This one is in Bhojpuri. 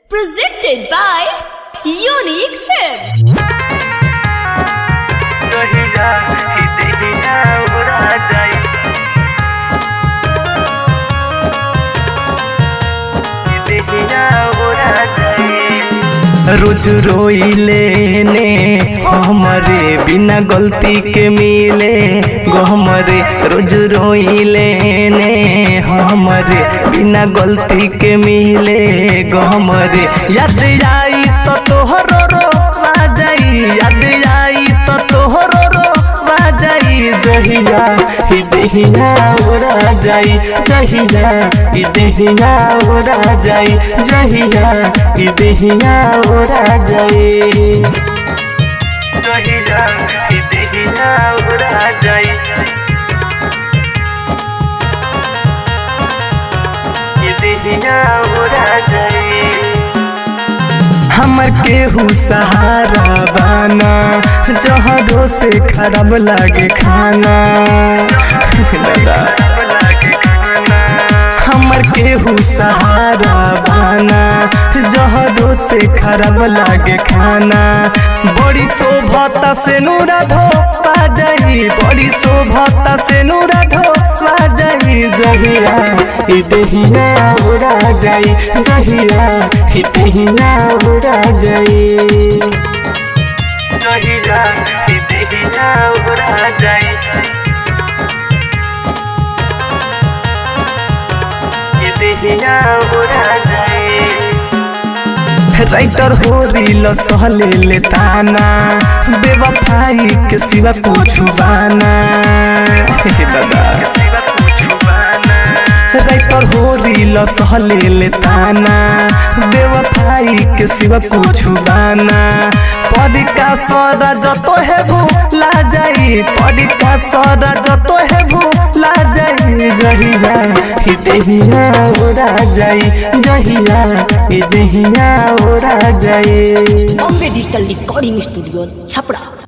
Presented by Unique Films. रोज रोइले ने हमरे बिना गलती के मिले गो हमरे रोज रोइले ने हमरे बिना गलती के मिले गो हमरे याद आई तो तोहरो रो जाई याद आई तो तोहरो रो जाई जहिया ही देहिया उड़ा जाई जहिया ही देहिया उड़ा जाई जहिया ही देहिया उड़ा जाई जहिया ही देहिया उड़ा जाई ही देहिया उड़ा जाई हमर केहू सहारा बाना जहरो से खराब लागे खाना हमर केहू सहारा बाना जहरो से खराब लागे खाना बड़ी शोभता से नूरा धोपा जाई बड़ी शोभता से नूरा धोपा जाई जहिया ही देहिया उड़ा जाई जहिया ही देहिया उड़ा जाई जहिया ही देहिया उड़ा जाई ही देहिया उड़ा जाई राइटर हो रील सहले ले ताना बेवफाई के सिवा कुछ बाना दादा राइटर हो रील सहले ले ताना बेवफाई के सिवा कुछ बाना पदिका सदा जतो है भूला जाई पदिका सदा जतो है भूला जाई जहिया ही देहिया उड़ा जाई जहिया ही देहिया उड़ा जाई Bombay Digital Recording Studio, Chapra.